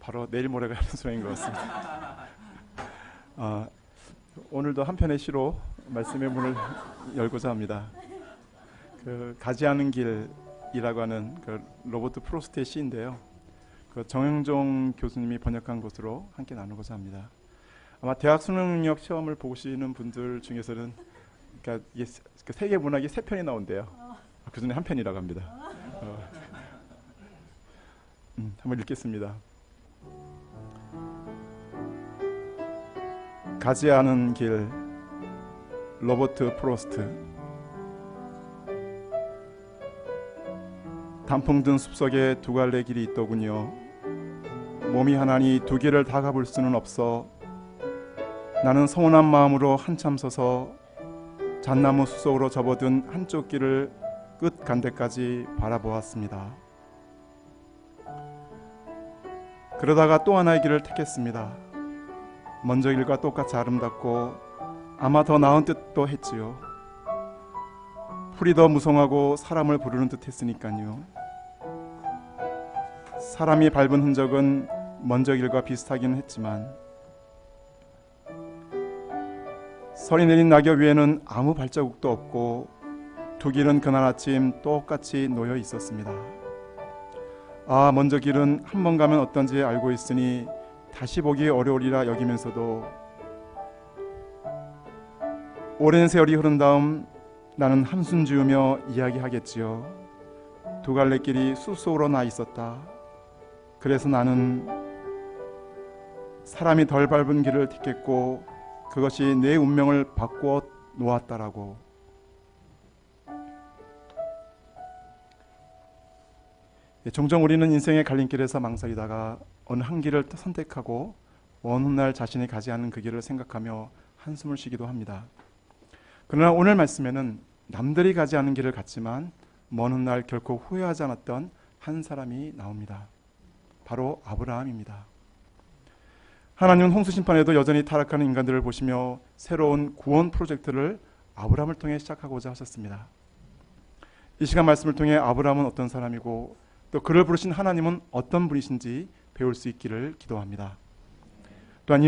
바로 내일 모레가 하는 수행인 것 같습니다. 오늘도 한 편의 시로 말씀의 문을 열고자 합니다. 그 가지 않은 길이라고 하는 그 로버트 프로스트의 시인데요. 그 정영종 교수님이 번역한 것으로 함께 나누고자 합니다. 아마 대학 수능 능력 시험을 보시는 분들 중에서는 그러니까 이게 세계 문학이 3편이 나온대요. 그 중에 한 편이라고 합니다. 한번 읽겠습니다. 가지 않은 길, 로버트 프로스트. 단풍 든 숲속에 두 갈래 길이 있더군요. 몸이 하나니 두 길을 다 가볼 수는 없어. 나는 서운한 마음으로 한참 서서 잣나무 숲속으로 접어든 한쪽 길을 끝 간데까지 바라보았습니다. 그러다가 또 하나의 길을 택했습니다. 먼저 길과 똑같이 아름답고 아마 더 나은 듯도 했지요. 풀이 더 무성하고 사람을 부르는 듯 했으니까요. 사람이 밟은 흔적은 먼저 길과 비슷하기는 했지만 설이 내린 낙엽 위에는 아무 발자국도 없고 두 길은 그날 아침 똑같이 놓여 있었습니다. 먼저 길은 한 번 가면 어떤지 알고 있으니 다시 보기 어려우리라 여기면서도 오랜 세월이 흐른 다음 나는 한숨 지으며 이야기하겠지요. 두 갈래 길이 숲속으로 나 있었다. 그래서 나는 사람이 덜 밟은 길을 택했고 그것이 내 운명을 바꾸어 놓았다라고. 종종 우리는 인생의 갈림길에서 망설이다가 어느 한 길을 선택하고 먼 훗날 자신이 가지 않은 그 길을 생각하며 한숨을 쉬기도 합니다. 그러나 오늘 말씀에는 남들이 가지 않은 길을 갔지만 먼 훗날 결코 후회하지 않았던 한 사람이 나옵니다. 바로 아브라함입니다. 하나님은 홍수심판에도 여전히 타락하는 인간들을 보시며 새로운 구원 프로젝트를 아브라함을 통해 시작하고자 하셨습니다. 이 시간 말씀을 통해 아브라함은 어떤 사람이고 또 그를 부르신 하나님은 어떤 분이신지 배울 수 있기를 기도합니다. 또한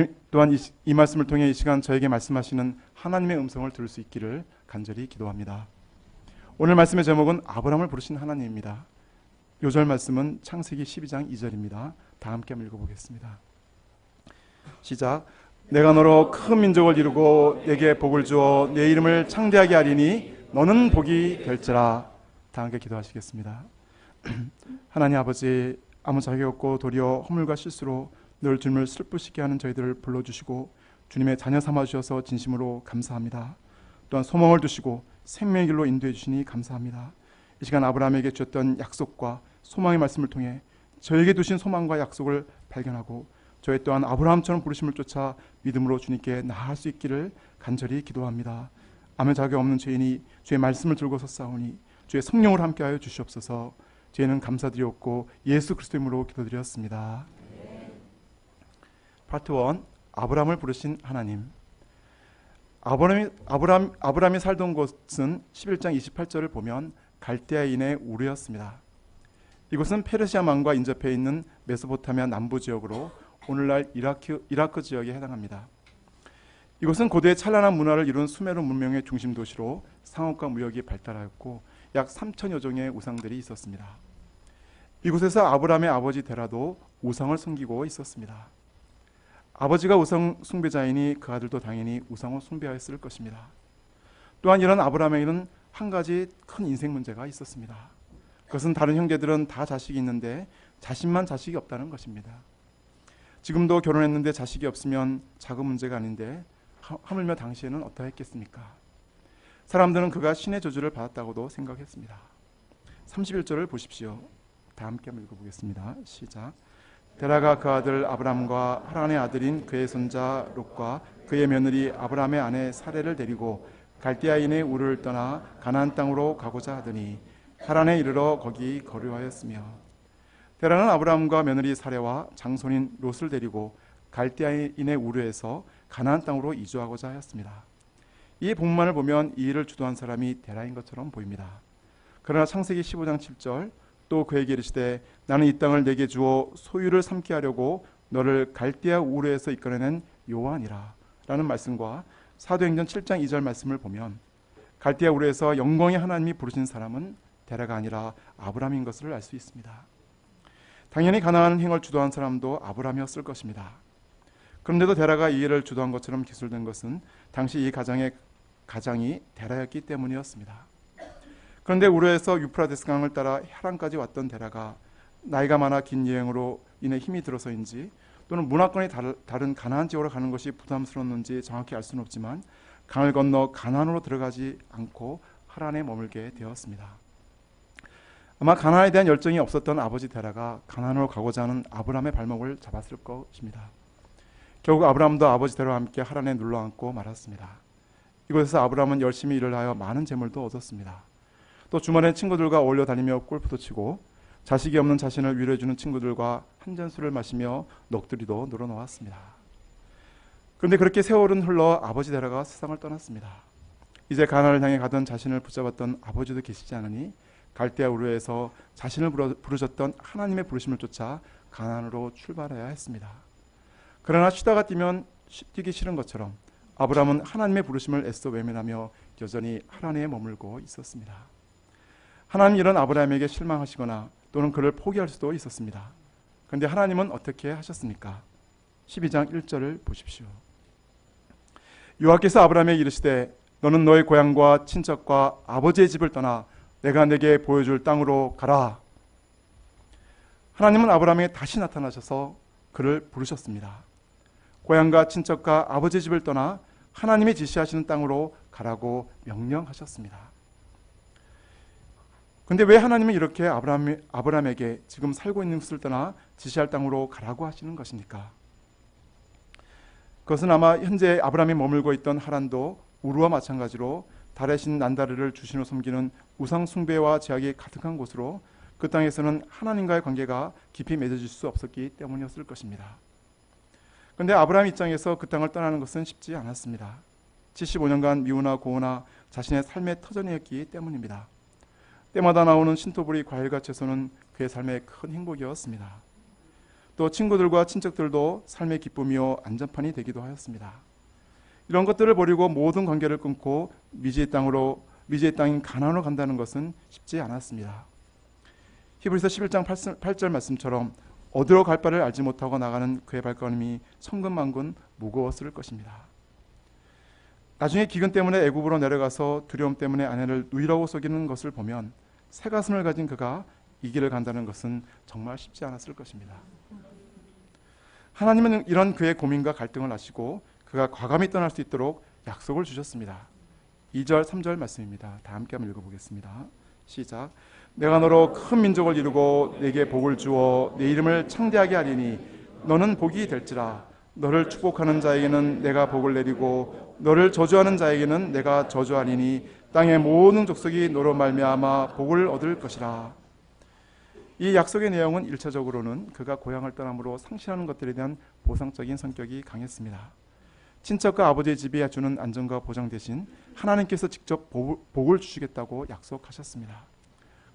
이 말씀을 통해 이 시간 저에게 말씀하시는 하나님의 음성을 들을 수 있기를 간절히 기도합니다. 오늘 말씀의 제목은 아브라함을 부르신 하나님입니다. 요절 말씀은 창세기 12장 2절입니다. 다 함께 한번 읽어보겠습니다. 시작. 내가 너로 큰 민족을 이루고 내게 복을 주어 내 이름을 창대하게 하리니 너는 복이 될지라. 다 함께 기도하시겠습니다. 하나님 아버지, 아무 자격 없고 도리어 허물과 실수로 늘 주님을 슬프시게 하는 저희들을 불러주시고 주님의 자녀 삼아주셔서 진심으로 감사합니다. 또한 소망을 두시고 생명의 길로 인도해 주시니 감사합니다. 이 시간 아브라함에게 주셨던 약속과 소망의 말씀을 통해 저에게 두신 소망과 약속을 발견하고 저희 또한 아브라함처럼 부르심을 쫓아 믿음으로 주님께 나아갈 수 있기를 간절히 기도합니다. 아무 자격 없는 죄인이 주의 말씀을 들고 섰사오니 주의 성령을 함께하여 주시옵소서. 저희는 감사드리옵고 예수 그리스도의 이름으로 기도드렸습니다. 파트 1. 아브라함을 부르신 하나님. 아브라함이 살던 곳은 11장 28절을 보면 갈대아인의 우르였습니다. 이곳은 페르시아만과 인접해 있는 메소포타미아 남부 지역으로 오늘날 이라크 지역에 해당합니다. 이곳은 고대의 찬란한 문화를 이룬 수메르 문명의 중심 도시로 상업과 무역이 발달하였고 약 3천여 종의 우상들이 있었습니다. 이곳에서 아브라함의 아버지 데라도 우상을 섬기고 있었습니다. 아버지가 우상 숭배자이니 그 아들도 당연히 우상을 숭배하였을 것입니다. 또한 이런 아브라함에게는 한 가지 큰 인생 문제가 있었습니다. 그것은 다른 형제들은 다 자식이 있는데 자신만 자식이 없다는 것입니다. 지금도 결혼했는데 자식이 없으면 작은 문제가 아닌데 하물며 당시에는 어떠했겠습니까? 사람들은 그가 신의 저주를 받았다고도 생각했습니다. 31절을 보십시오. 다 함께 한번 읽어보겠습니다. 시작. 데라가 그 아들 아브람과 하란의 아들인 그의 손자 롯과 그의 며느리 아브람의 아내 사레를 데리고 갈대아인의 우르를 떠나 가나안 땅으로 가고자 하더니 하란에 이르러 거기 거류하였으며 데라는 아브람과 며느리 사레와 장손인 롯을 데리고 갈대아인의 우르에서 가나안 땅으로 이주하고자 하였습니다. 이 본문만을 보면 이 일을 주도한 사람이 데라인 것처럼 보입니다. 그러나 창세기 15장 7절 또 그에게 이르시되 나는 이 땅을 내게 주어 소유를 삼게 하려고 너를 갈대아 우르에서 이끌어낸 여호와니라 라는 말씀과 사도행전 7장 2절 말씀을 보면 갈대아 우르에서 영광의 하나님이 부르신 사람은 데라가 아니라 아브라함인 것을 알 수 있습니다. 당연히 가나안 행을 주도한 사람도 아브라함이었을 것입니다. 그런데도 데라가 이 일을 주도한 것처럼 기술된 것은 당시 이 가장이 데라였기 때문이었습니다. 그런데 우르에서 유프라데스 강을 따라 헤란까지 왔던 데라가 나이가 많아 긴 여행으로 인해 힘이 들어서인지 또는 문화권이 다른 가나안 지역으로 가는 것이 부담스러웠는지 정확히 알 수는 없지만 강을 건너 가나안으로 들어가지 않고 하란에 머물게 되었습니다. 아마 가나안에 대한 열정이 없었던 아버지 데라가 가나안으로 가고자 하는 아브라함의 발목을 잡았을 것입니다. 결국 아브라함도 아버지 데라와 함께 하란에 눌러앉고 말았습니다. 이곳에서 아브라함은 열심히 일을 하여 많은 재물도 얻었습니다. 또 주말엔 친구들과 어울려 다니며 골프도 치고 자식이 없는 자신을 위로해주는 친구들과 한 잔술을 마시며 넋두리도 놀아놓았습니다. 그런데 그렇게 세월은 흘러 아버지 데라가 세상을 떠났습니다. 이제 가나안을 향해 가던 자신을 붙잡았던 아버지도 계시지 않으니 갈대아 우르에서 자신을 부르셨던 하나님의 부르심을 쫓아 가나안으로 출발해야 했습니다. 그러나 쉬다가 뛰기 싫은 것처럼 아브라함은 하나님의 부르심을 애써 외면하며 여전히 하란에 머물고 있었습니다. 하나님 이런 아브라함에게 실망하시거나 또는 그를 포기할 수도 있었습니다. 그런데 하나님은 어떻게 하셨습니까? 12장 1절을 보십시오. 여호와께서 아브라함에게 이르시되 너는 너의 고향과 친척과 아버지의 집을 떠나 내가 내게 보여줄 땅으로 가라. 하나님은 아브라함에게 다시 나타나셔서 그를 부르셨습니다. 고향과 친척과 아버지의 집을 떠나 하나님이 지시하시는 땅으로 가라고 명령하셨습니다. 그런데 왜 하나님은 이렇게 아브라함에게 지금 살고 있는 곳을 떠나 지시할 땅으로 가라고 하시는 것입니까? 그것은 아마 현재 아브라함이 머물고 있던 하란도 우르와 마찬가지로 달의 신 난다르를 주신으로 섬기는 우상 숭배와 제약이 가득한 곳으로 그 땅에서는 하나님과의 관계가 깊이 맺어질 수 없었기 때문이었을 것입니다. 그런데 아브라함 입장에서 그 땅을 떠나는 것은 쉽지 않았습니다. 75년간 미우나 고우나 자신의 삶의 터전이었기 때문입니다. 때마다 나오는 신토부리 과일과 채소는 그의 삶의 큰 행복이었습니다. 또 친구들과 친척들도 삶의 기쁨이요 안전판이 되기도 하였습니다. 이런 것들을 버리고 모든 관계를 끊고 미지의 땅인 가나안으로 간다는 것은 쉽지 않았습니다. 히브리서 11장 8절 말씀처럼 어디로 갈 바를 알지 못하고 나가는 그의 발걸음이 천근만근 무거웠을 것입니다. 나중에 기근 때문에 애굽으로 내려가서 두려움 때문에 아내를 누이라고 속이는 것을 보면 새 가슴을 가진 그가 이 길을 간다는 것은 정말 쉽지 않았을 것입니다. 하나님은 이런 그의 고민과 갈등을 아시고 그가 과감히 떠날 수 있도록 약속을 주셨습니다. 2절 3절 말씀입니다. 다 함께 한번 읽어보겠습니다. 시작. 내가 너로 큰 민족을 이루고 내게 복을 주어 내 이름을 창대하게 하리니 너는 복이 될지라. 너를 축복하는 자에게는 내가 복을 내리고 너를 저주하는 자에게는 내가 저주하리니 땅의 모든 족속이 너로 말미암아 복을 얻을 것이라. 이 약속의 내용은 1차적으로는 그가 고향을 떠남으로 상실하는 것들에 대한 보상적인 성격이 강했습니다. 친척과 아버지의 집이 주는 안전과 보장 대신 하나님께서 직접 복을 주시겠다고 약속하셨습니다.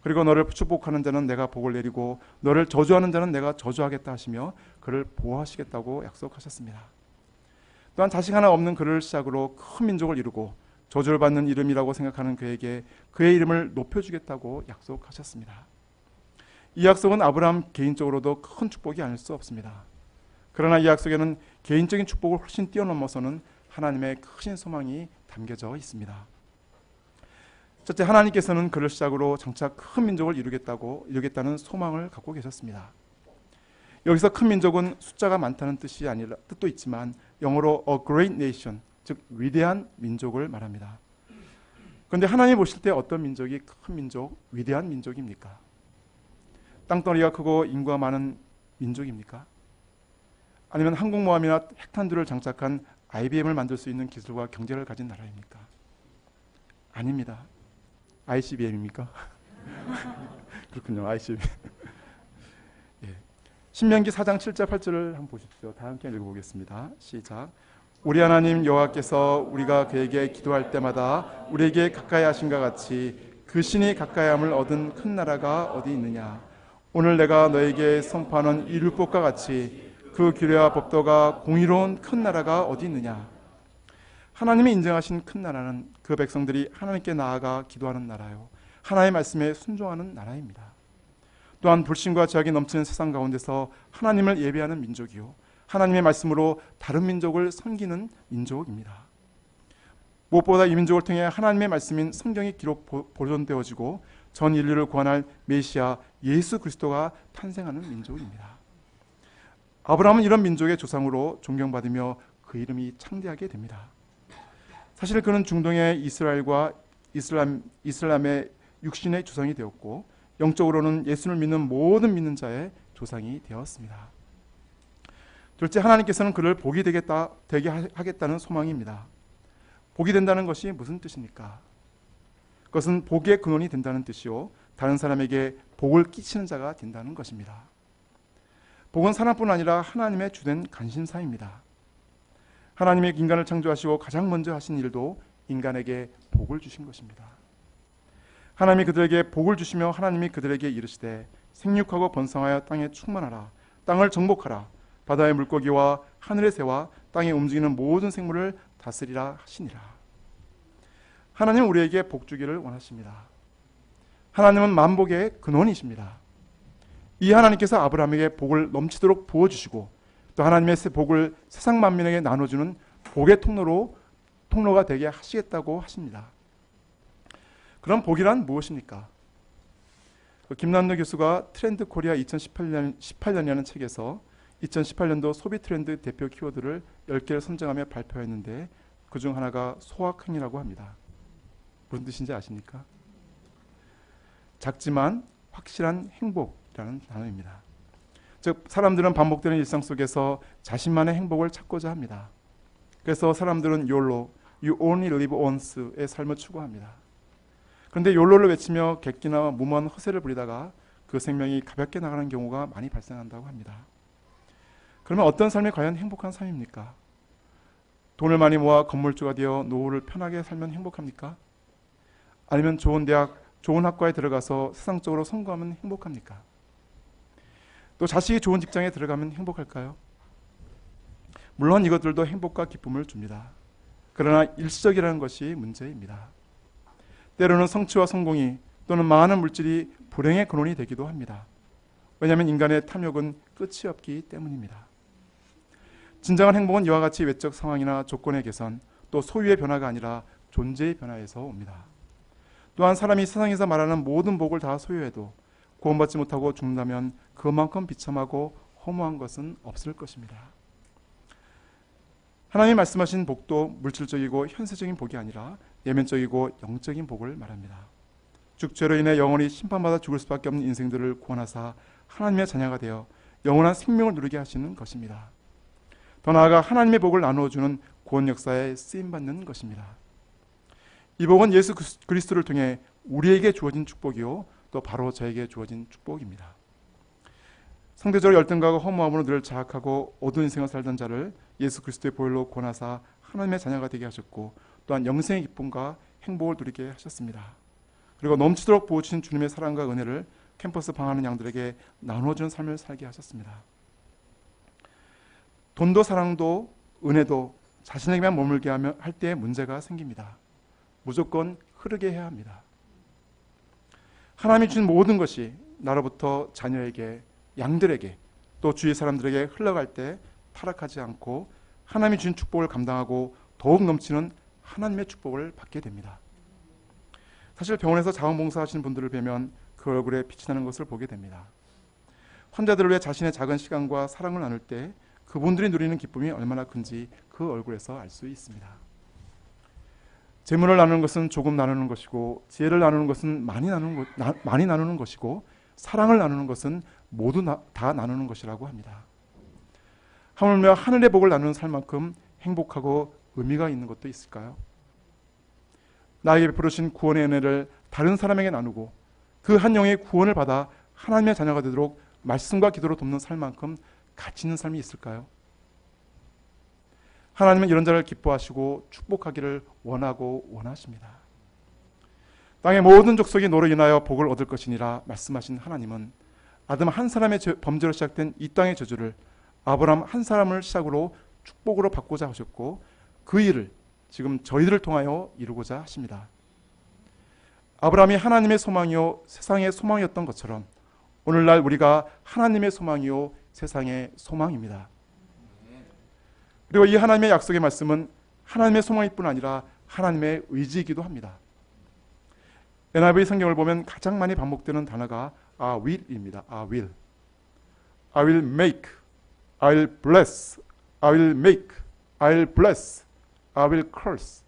그리고 너를 축복하는 자는 내가 복을 내리고 너를 저주하는 자는 내가 저주하겠다 하시며 그를 보호하시겠다고 약속하셨습니다. 또한 자식 하나 없는 그를 시작으로 큰 민족을 이루고 저주를 받는 이름이라고 생각하는 그에게 그의 이름을 높여주겠다고 약속하셨습니다. 이 약속은 아브라함 개인적으로도 큰 축복이 아닐 수 없습니다. 그러나 이 약속에는 개인적인 축복을 훨씬 뛰어넘어서는 하나님의 크신 소망이 담겨져 있습니다. 첫째, 하나님께서는 그를 시작으로 장차 큰 민족을 이루겠다는 소망을 갖고 계셨습니다. 여기서 큰 민족은 숫자가 많다는 뜻도 있지만 영어로 a great nation, 즉 위대한 민족을 말합니다. 그런데 하나님 보실 때 어떤 민족이 큰 민족, 위대한 민족입니까? 땅덩어리가 크고 인구가 많은 민족입니까? 아니면 항공모함이나 핵탄두를 장착한 IBM을 만들 수 있는 기술과 경제를 가진 나라입니까? 아닙니다. ICBM입니까? 그렇군요. ICBM. 예. 신명기 4장 7절 8절을 한번 보십시오. 다 함께 읽어보겠습니다. 시작. 우리 하나님 여호와께서 우리가 그에게 기도할 때마다 우리에게 가까이 하신과 같이 그 신이 가까이함을 얻은 큰 나라가 어디 있느냐. 오늘 내가 너에게 선포하는 이 율법과 같이 그 규례와 법도가 공의로운 큰 나라가 어디 있느냐. 하나님이 인정하신 큰 나라는 그 백성들이 하나님께 나아가 기도하는 나라요, 하나님의 말씀에 순종하는 나라입니다. 또한 불신과 죄악이 넘치는 세상 가운데서 하나님을 예배하는 민족이요, 하나님의 말씀으로 다른 민족을 섬기는 민족입니다. 무엇보다 이 민족을 통해 하나님의 말씀인 성경이 기록 보존되어지고 전 인류를 구원할 메시아 예수 그리스도가 탄생하는 민족입니다. 아브라함은 이런 민족의 조상으로 존경받으며 그 이름이 창대하게 됩니다. 사실 그는 중동의 이스라엘과 이슬람의 육신의 조상이 되었고, 영적으로는 예수를 믿는 모든 믿는 자의 조상이 되었습니다. 둘째, 하나님께서는 그를 복이 되게 하겠다는 소망입니다. 복이 된다는 것이 무슨 뜻입니까? 그것은 복의 근원이 된다는 뜻이요, 다른 사람에게 복을 끼치는 자가 된다는 것입니다. 복은 사람뿐 아니라 하나님의 주된 관심사입니다. 하나님이 인간을 창조하시고 가장 먼저 하신 일도 인간에게 복을 주신 것입니다. 하나님이 그들에게 복을 주시며 하나님이 그들에게 이르시되 생육하고 번성하여 땅에 충만하라, 땅을 정복하라, 바다의 물고기와 하늘의 새와 땅에 움직이는 모든 생물을 다스리라 하시니라. 하나님은 우리에게 복 주기를 원하십니다. 하나님은 만복의 근원이십니다. 이 하나님께서 아브라함에게 복을 넘치도록 부어주시고 또 하나님의 복을 세상 만민에게 나눠주는 복의 통로가 되게 하시겠다고 하십니다. 그럼 복이란 무엇입니까? 김남노 교수가 트렌드 코리아 2018년이라는 책에서 2018년도 소비 트렌드 대표 키워드를 10개를 선정하며 발표했는데 그중 하나가 소확행이라고 합니다. 무슨 뜻인지 아십니까? 작지만 확실한 행복이라는 단어입니다. 즉, 사람들은 반복되는 일상 속에서 자신만의 행복을 찾고자 합니다. 그래서 사람들은 YOLO, You Only Live Once의 삶을 추구합니다. 그런데 YOLO를 외치며 객기나 무모한 허세를 부리다가 그 생명이 가볍게 나가는 경우가 많이 발생한다고 합니다. 그러면 어떤 삶이 과연 행복한 삶입니까? 돈을 많이 모아 건물주가 되어 노후를 편하게 살면 행복합니까? 아니면 좋은 대학, 좋은 학과에 들어가서 세상적으로 성공하면 행복합니까? 또 자식이 좋은 직장에 들어가면 행복할까요? 물론 이것들도 행복과 기쁨을 줍니다. 그러나 일시적이라는 것이 문제입니다. 때로는 성취와 성공이 또는 많은 물질이 불행의 근원이 되기도 합니다. 왜냐하면 인간의 탐욕은 끝이 없기 때문입니다. 진정한 행복은 이와 같이 외적 상황이나 조건의 개선, 또 소유의 변화가 아니라 존재의 변화에서 옵니다. 또한 사람이 세상에서 말하는 모든 복을 다 소유해도 구원받지 못하고 죽는다면 그만큼 비참하고 허무한 것은 없을 것입니다. 하나님이 말씀하신 복도 물질적이고 현세적인 복이 아니라 내면적이고 영적인 복을 말합니다. 즉, 죄로 인해 영원히 심판받아 죽을 수밖에 없는 인생들을 구원하사 하나님의 자녀가 되어 영원한 생명을 누리게 하시는 것입니다. 더 나아가 하나님의 복을 나누어주는 구원 역사에 쓰임받는 것입니다. 이 복은 예수 그리스도를 통해 우리에게 주어진 축복이요, 또 바로 저에게 주어진 축복입니다. 상대적으로 열등감과 허무함으로 늘 자학하고 어두운 인생을 살던 자를 예수 그리스도의 보혈로 구원하사 하나님의 자녀가 되게 하셨고, 또한 영생의 기쁨과 행복을 누리게 하셨습니다. 그리고 넘치도록 부어주신 주님의 사랑과 은혜를 캠퍼스 방황하는 양들에게 나누어주는 삶을 살게 하셨습니다. 돈도 사랑도 은혜도 자신에게만 머물게 할 때 문제가 생깁니다. 무조건 흐르게 해야 합니다. 하나님이 주신 모든 것이 나로부터 자녀에게, 양들에게, 또 주위 사람들에게 흘러갈 때 타락하지 않고 하나님이 주신 축복을 감당하고 더욱 넘치는 하나님의 축복을 받게 됩니다. 사실 병원에서 자원봉사하시는 분들을 뵈면 그 얼굴에 빛이 나는 것을 보게 됩니다. 환자들을 위해 자신의 작은 시간과 사랑을 나눌 때 그분들이 누리는 기쁨이 얼마나 큰지 그 얼굴에서 알 수 있습니다. 재물을 나누는 것은 조금 나누는 것이고, 지혜를 나누는 것은 많이 나누는 것이고, 사랑을 나누는 것은 모두 다 나누는 것이라고 합니다. 하물며 하늘의 복을 나누는 삶만큼 행복하고 의미가 있는 것도 있을까요? 나에게 베풀으신 구원의 은혜를 다른 사람에게 나누고 그 한 영의 구원을 받아 하나님의 자녀가 되도록 말씀과 기도로 돕는 삶만큼 가치 있는 삶이 있을까요? 하나님은 이런 자를 기뻐하시고 축복하기를 원하고 원하십니다. 땅의 모든 족속이 너로 인하여 복을 얻을 것이니라 말씀하신 하나님은 아담 한 사람의 범죄로 시작된 이 땅의 저주를 아브라함 한 사람을 시작으로 축복으로 바꾸자 하셨고, 그 일을 지금 저희들을 통하여 이루고자 하십니다. 아브라함이 하나님의 소망이요 세상의 소망이었던 것처럼 오늘날 우리가 하나님의 소망이요 세상의 소망입니다. 그리고 이 하나님의 약속의 말씀은 하나님의 소망일 뿐 아니라 하나님의 의지이기도 합니다. NIV 성경을 보면 가장 많이 반복되는 단어가 I will입니다. I will. I will make. I will bless. I will make. I will bless. I will curse.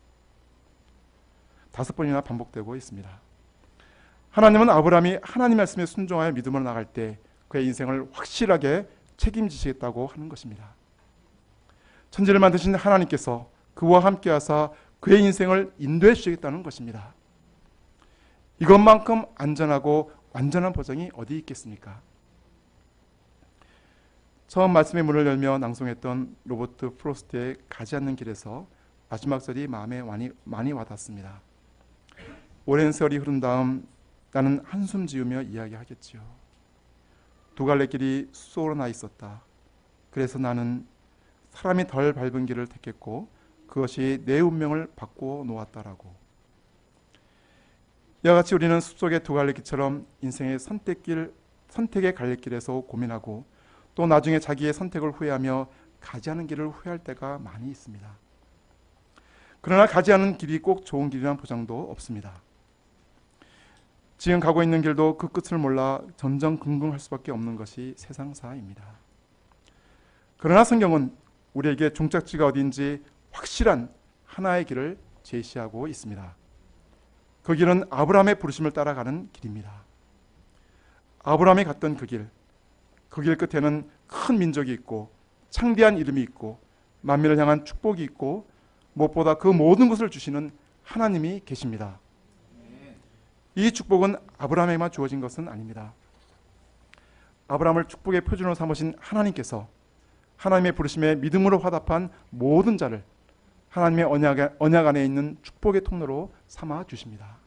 5번이나 반복되고 있습니다. 하나님은 아브라함이 하나님 말씀에 순종하여 믿음으로 나갈 때 그의 인생을 확실하게 책임지시겠다고 하는 것입니다. 천지를 만드신 하나님께서 그와 함께 하사 그의 인생을 인도해 주시겠다는 것입니다. 이것만큼 안전하고 완전한 보장이 어디 있겠습니까? 처음 말씀의 문을 열며 낭송했던 로버트 프로스트의 가지 않는 길에서 마지막 절이 마음에 많이 와닿습니다. 오랜 세월이 흐른 다음 나는 한숨 지으며 이야기하겠지요. 두 갈래 길이 숲속으로 나 있었다. 그래서 나는 사람이 덜 밟은 길을 택했고 그것이 내 운명을 바꾸어 놓았다라고. 이와 같이 우리는 숲속의 두 갈래 길처럼 인생의 선택의 갈래길에서 고민하고 또 나중에 자기의 선택을 후회하며 가지 않은 길을 후회할 때가 많이 있습니다. 그러나 가지 않은 길이 꼭 좋은 길이라는 보장도 없습니다. 지금 가고 있는 길도 그 끝을 몰라 전전긍긍할 수밖에 없는 것이 세상사입니다. 그러나 성경은 우리에게 종착지가 어디인지 확실한 하나의 길을 제시하고 있습니다. 그 길은 아브라함의 부르심을 따라가는 길입니다. 아브라함이 갔던 그 길 끝에는 큰 민족이 있고 창대한 이름이 있고 만민을 향한 축복이 있고 무엇보다 그 모든 것을 주시는 하나님이 계십니다. 이 축복은 아브라함에게만 주어진 것은 아닙니다. 아브라함을 축복의 표준으로 삼으신 하나님께서 하나님의 부르심에 믿음으로 화답한 모든 자를 하나님의 언약 안에 있는 축복의 통로로 삼아 주십니다.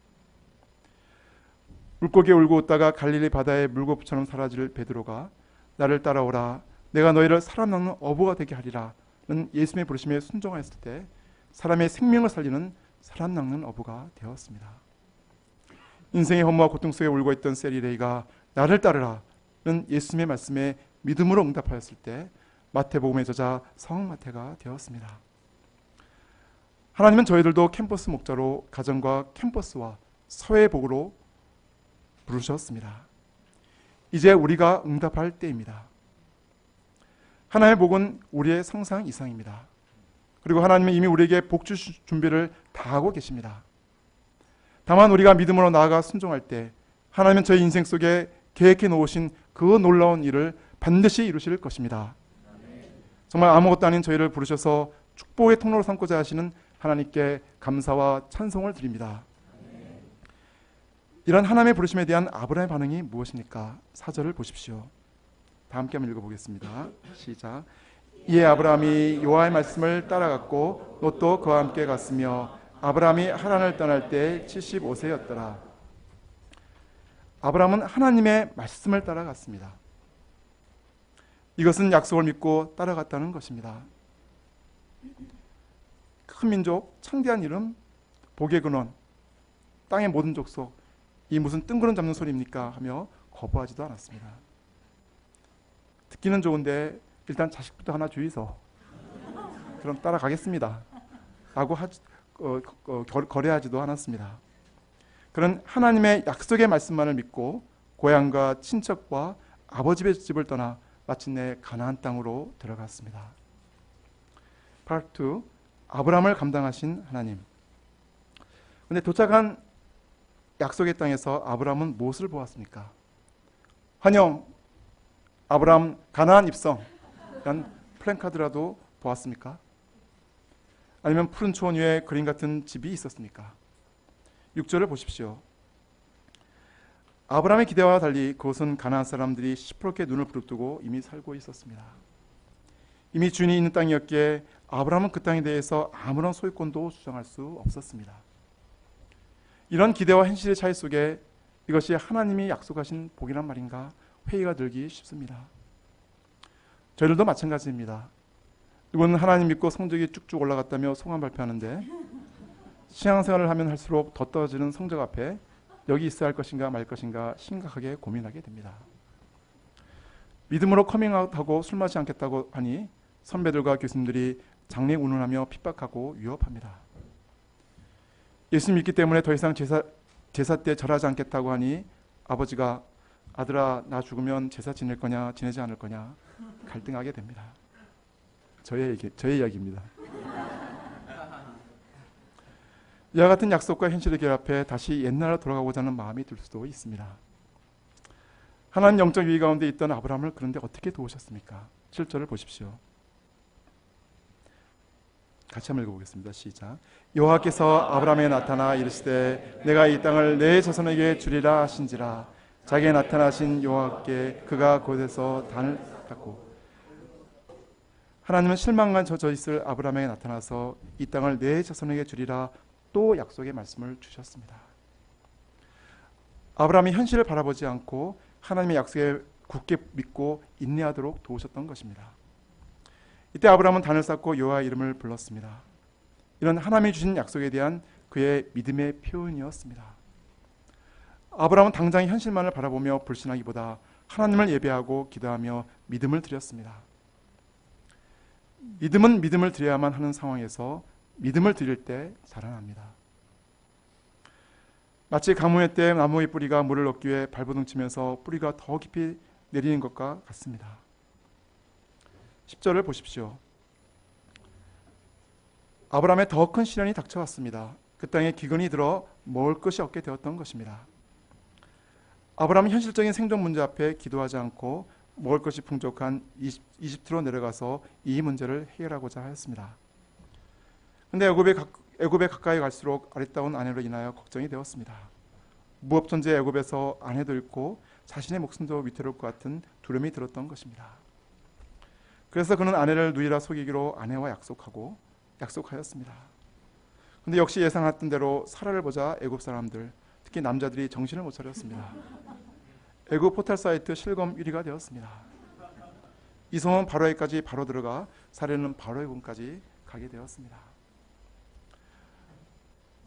물고기에 울고 웃다가 갈릴리 바다에 물고기처럼 사라질 베드로가 나를 따라오라 내가 너희를 사람 낚는 어부가 되게 하리라는 예수님의 부르심에 순종하였을 때 사람의 생명을 살리는 사람 낚는 어부가 되었습니다. 인생의 허무와 고통 속에 울고 있던 세리레이가 나를 따르라는 예수님의 말씀에 믿음으로 응답하였을 때 마태복음의 저자 성은 마태가 되었습니다. 하나님은 저희들도 캠퍼스 목자로 가정과 캠퍼스와 사회의 복으로 부르셨습니다. 이제 우리가 응답할 때입니다. 하나님의 복은 우리의 상상 이상입니다. 그리고 하나님은 이미 우리에게 복 주실 준비를 다 하고 계십니다. 다만 우리가 믿음으로 나아가 순종할 때 하나님은 저희 인생 속에 계획해 놓으신 그 놀라운 일을 반드시 이루실 것입니다. 정말 아무것도 아닌 저희를 부르셔서 축복의 통로로 삼고자 하시는 하나님께 감사와 찬송을 드립니다. 이런 하나님의 부르심에 대한 아브라함의 반응이 무엇입니까? 4절을 보십시오. 다 함께 한번 읽어보겠습니다. 시작. 이에 아브라함이 여호와의 말씀을 따라갔고 롯도 그와 함께 갔으며 아브라함이 하란을 떠날 때 75세였더라. 아브라함은 하나님의 말씀을 따라갔습니다. 이것은 약속을 믿고 따라갔다는 것입니다. 큰 민족, 창대한 이름, 복의 근원, 땅의 모든 족속, 이 무슨 뜬구름 잡는 소리입니까? 하며 거부하지도 않았습니다. 듣기는 좋은데 일단 자식부터 하나 주이소. 그럼 따라가겠습니다. 라고 거래하지도 않았습니다. 그런 하나님의 약속의 말씀만을 믿고 고향과 친척과 아버지의 집을 떠나 마침내 가나안 땅으로 들어갔습니다. Part 2. 아브라함을 감당하신 하나님. 그런데 도착한 약속의 땅에서 아브라함은 무엇을 보았습니까? 환영, 아브라함 가나안 입성 이런 플랜카드라도 보았습니까? 아니면 푸른 초원 위에 그림 같은 집이 있었습니까? 6절을 보십시오. 아브라함의 기대와 달리 그곳은 가나안 사람들이 시퍼렇게 눈을 부릅뜨고 이미 살고 있었습니다. 이미 주인이 있는 땅이었기에 아브라함은 그 땅에 대해서 아무런 소유권도 주장할 수 없었습니다. 이런 기대와 현실의 차이 속에 이것이 하나님이 약속하신 복이란 말인가 회의가 들기 쉽습니다. 저희들도 마찬가지입니다. 누구는 하나님 믿고 성적이 쭉쭉 올라갔다며 소감 발표하는데 신앙생활을 하면 할수록 더 떨어지는 성적 앞에 여기 있어야 할 것인가 말 것인가 심각하게 고민하게 됩니다. 믿음으로 커밍아웃하고 술 마시지 않겠다고 하니 선배들과 교수님들이 장례 운운하며 핍박하고 위협합니다. 예수 믿기 때문에 더 이상 제사 때 절하지 않겠다고 하니 아버지가 아들아 나 죽으면 제사 지낼 거냐 지내지 않을 거냐 갈등하게 됩니다. 저의 이야기입니다. 이와 같은 약속과 현실의 결합해 다시 옛날로 돌아가고자 하는 마음이 들 수도 있습니다. 하나님 영적 위기 가운데 있던 아브라함을 그런데 어떻게 도우셨습니까? 7절을 보십시오. 같이 한번 읽어보겠습니다. 시작. 여호와께서 아브라함에 나타나 이르시되 내가 이 땅을 내 자손에게 주리라 하신지라. 자기에 나타나신 여호와께 그가 곧에서 단을 닦고. 하나님은 실망만 젖어 있을 아브라함에게 나타나서 이 땅을 내 자손에게 주리라 또 약속의 말씀을 주셨습니다. 아브라함이 현실을 바라보지 않고 하나님의 약속에 굳게 믿고 인내하도록 도우셨던 것입니다. 이때 아브라함은 단을 쌓고 여호와의 이름을 불렀습니다. 이런 하나님이 주신 약속에 대한 그의 믿음의 표현이었습니다. 아브라함은 당장 현실만을 바라보며 불신하기보다 하나님을 예배하고 기도하며 믿음을 드렸습니다. 믿음은 믿음을 드려야만 하는 상황에서 믿음을 드릴 때 자라납니다. 마치 가뭄의 때 나무의 뿌리가 물을 얻기 위해 발버둥 치면서 뿌리가 더 깊이 내리는 것과 같습니다. 10절을 보십시오. 아브라함의 더 큰 시련이 닥쳐왔습니다. 그 땅에 기근이 들어 먹을 것이 없게 되었던 것입니다. 아브라함은 현실적인 생존 문제 앞에 기도하지 않고 먹을 것이 풍족한 이집트로 내려가서 이 문제를 해결하고자 하였습니다. 그런데 애굽에 가까이 갈수록 아리따운 아내로 인하여 걱정이 되었습니다. 무업천지의 애굽에서 아내도 잃고 자신의 목숨도 위태로울 것 같은 두려움이 들었던 것입니다. 그래서 그는 아내를 누이라 속이기로 아내와 약속하였습니다. 그런데 역시 예상했던 대로 사라를 보자 애굽 사람들, 특히 남자들이 정신을 못 차렸습니다. 애굽 포털 사이트 실검 1위가 되었습니다. 이성은 바로에까지 바로 들어가 사례는 바로의 군까지 가게 되었습니다.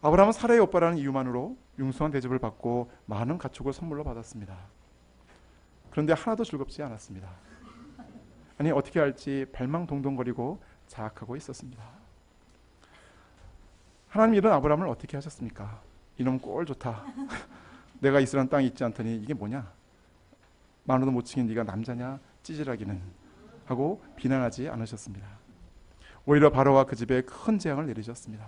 아브라함은 사라의 오빠라는 이유만으로 융숭한 대접을 받고 많은 가축을 선물로 받았습니다. 그런데 하나도 즐겁지 않았습니다. 아니 어떻게 할지 발망동동거리고 자학하고 있었습니다. 하나님 이런 아브라함을 어떻게 하셨습니까? 이놈 꼴 좋다. 내가 이스라엘 땅에 있지 않더니 이게 뭐냐? 마누도 못 치긴 네가 남자냐? 찌질하기는 하고 비난하지 않으셨습니다. 오히려 바로와 그 집에 큰 재앙을 내리셨습니다.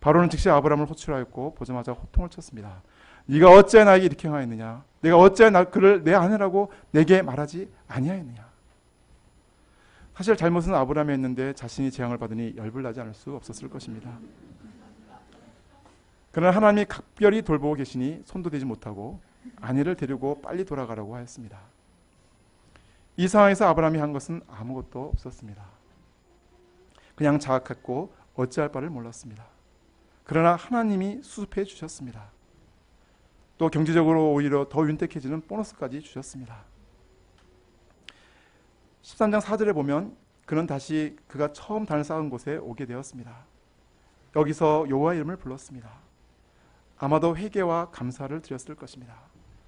바로는 즉시 아브라함을 호출하였고 보자마자 호통을 쳤습니다. 네가 어찌 나에게 이렇게 행하였느냐? 내가 어찌 그를 내 아내라고 내게 말하지 아니하였느냐? 사실 잘못은 아브라함이 했는데 자신이 재앙을 받으니 열불 나지 않을 수 없었을 것입니다. 그러나 하나님이 각별히 돌보고 계시니 손도 대지 못하고 아내를 데리고 빨리 돌아가라고 하였습니다. 이 상황에서 아브라함이 한 것은 아무것도 없었습니다. 그냥 자학했고 어찌할 바를 몰랐습니다. 그러나 하나님이 수습해 주셨습니다. 또 경제적으로 오히려 더 윤택해지는 보너스까지 주셨습니다. 13장 4절에 보면 그는 다시 그가 처음 단을 쌓은 곳에 오게 되었습니다. 여기서 여호와의 이름을 불렀습니다. 아마도 회개와 감사를 드렸을 것입니다.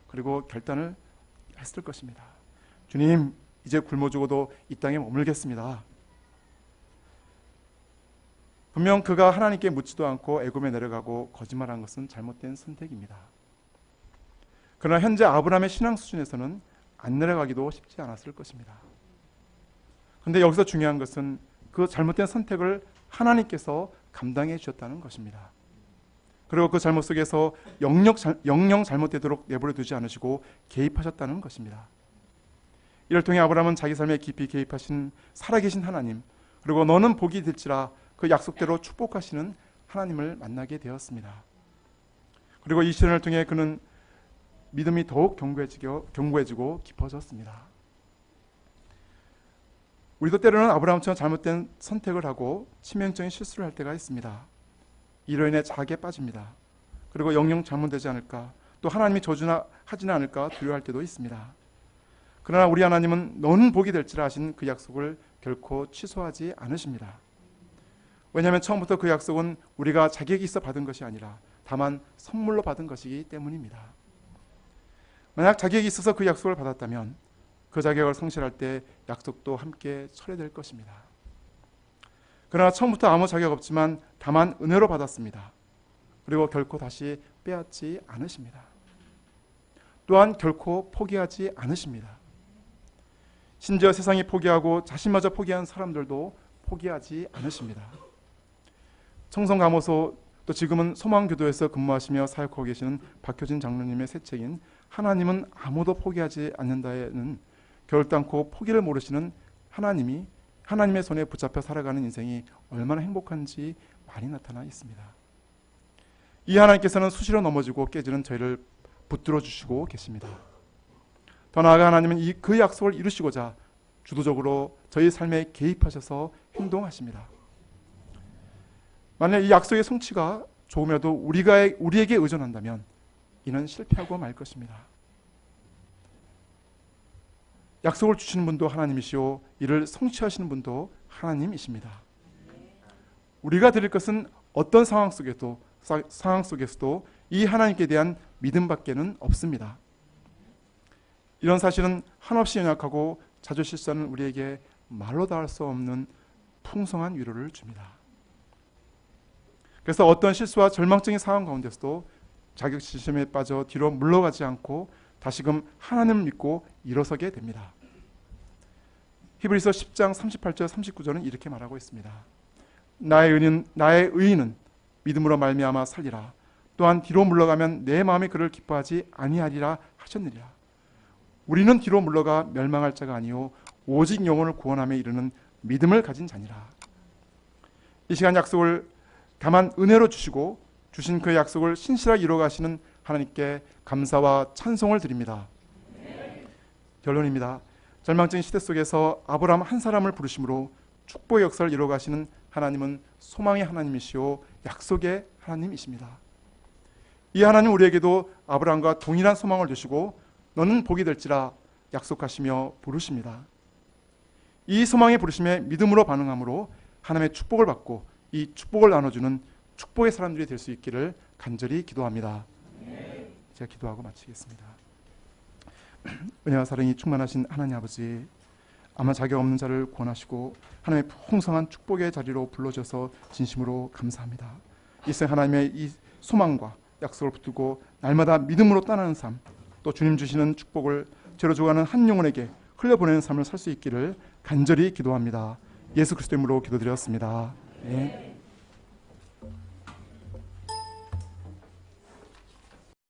그리고 결단을 했을 것입니다. 주님, 이제 굶어 죽어도 이 땅에 머물겠습니다. 분명 그가 하나님께 묻지도 않고 애굽에 내려가고 거짓말한 것은 잘못된 선택입니다. 그러나 현재 아브라함의 신앙 수준에서는 안 내려가기도 쉽지 않았을 것입니다. 그런데 여기서 중요한 것은 그 잘못된 선택을 하나님께서 감당해 주셨다는 것입니다. 그리고 그 잘못 속에서 영영 잘못되도록 내버려 두지 않으시고 개입하셨다는 것입니다. 이를 통해 아브라함은 자기 삶에 깊이 개입하신 살아계신 하나님, 그리고 너는 복이 될지라 그 약속대로 축복하시는 하나님을 만나게 되었습니다. 그리고 이 시련을 통해 그는 믿음이 더욱 견고해지고 깊어졌습니다. 우리도 때로는 아브라함처럼 잘못된 선택을 하고 치명적인 실수를 할 때가 있습니다. 이로 인해 자학에 빠집니다. 그리고 영영 잘못되지 않을까, 또 하나님이 저주나 하지는 않을까 두려워할 때도 있습니다. 그러나 우리 하나님은 너는 복이 될지라 하신 그 약속을 결코 취소하지 않으십니다. 왜냐하면 처음부터 그 약속은 우리가 자격이 있어 받은 것이 아니라 다만 선물로 받은 것이기 때문입니다. 만약 자격이 있어서 그 약속을 받았다면 그 자격을 성실할 때 약속도 함께 철회될 것입니다. 그러나 처음부터 아무 자격 없지만 다만 은혜로 받았습니다. 그리고 결코 다시 빼앗지 않으십니다. 또한 결코 포기하지 않으십니다. 심지어 세상이 포기하고 자신마저 포기한 사람들도 포기하지 않으십니다. 청송감호소, 또 지금은 소망교도에서 근무하시며 사역하고 계시는 박효진 장로님의 새 책인 하나님은 아무도 포기하지 않는다에는 결단코 포기를 모르시는 하나님이 하나님의 손에 붙잡혀 살아가는 인생이 얼마나 행복한지 많이 나타나 있습니다. 이 하나님께서는 수시로 넘어지고 깨지는 저희를 붙들어 주시고 계십니다. 더 나아가 하나님은 그 약속을 이루시고자 주도적으로 저희 삶에 개입하셔서 행동하십니다. 만약 이 약속의 성취가 조금이라도 우리에게 의존한다면 이는 실패하고 말 것입니다. 약속을 주시는 분도 하나님이시오, 이를 성취하시는 분도 하나님이십니다. 우리가 드릴 것은 어떤 상황 속에서도 이 하나님께 대한 믿음밖에는 없습니다. 이런 사실은 한없이 연약하고 자주 실수하는 우리에게 말로 다 할 수 없는 풍성한 위로를 줍니다. 그래서 어떤 실수와 절망적인 상황 가운데서도 자격지심에 빠져 뒤로 물러가지 않고 다시금 하나님을 믿고 일어서게 됩니다. 히브리서 10장 38절 39절은 이렇게 말하고 있습니다. 나의 의인은 믿음으로 말미암아 살리라. 또한 뒤로 물러가면 내 마음이 그를 기뻐하지 아니하리라 하셨느니라. 우리는 뒤로 물러가 멸망할 자가 아니요 오직 영혼을 구원함에 이르는 믿음을 가진 자니라. 이 시간 약속을 다만 은혜로 주시고 주신 그 약속을 신실하게 이루어가시는 하나님께 감사와 찬송을 드립니다. 결론입니다. 절망적인 시대 속에서 아브라함 한 사람을 부르심으로 축복의 역사를 이루어가시는 하나님은 소망의 하나님이시오 약속의 하나님이십니다. 이 하나님 우리에게도 아브라함과 동일한 소망을 주시고 너는 복이 될지라 약속하시며 부르십니다. 이 소망의 부르심에 믿음으로 반응함으로 하나님의 축복을 받고 이 축복을 나눠주는 축복의 사람들이 될 수 있기를 간절히 기도합니다. 제가 기도하고 마치겠습니다. 은혜와 사랑이 충만하신 하나님 아버지, 아마 자격 없는 자를 구원하시고 하나님의 풍성한 축복의 자리로 불러주셔서 진심으로 감사합니다. 이 시간 하나님의 이 소망과 약속을 붙들고 날마다 믿음으로 떠나는 삶, 또 주님 주시는 축복을 죄로 죽어가는 한 영혼에게 흘려보내는 삶을 살 수 있기를 간절히 기도합니다. 예수 그리스도 이름으로 기도드렸습니다. 네.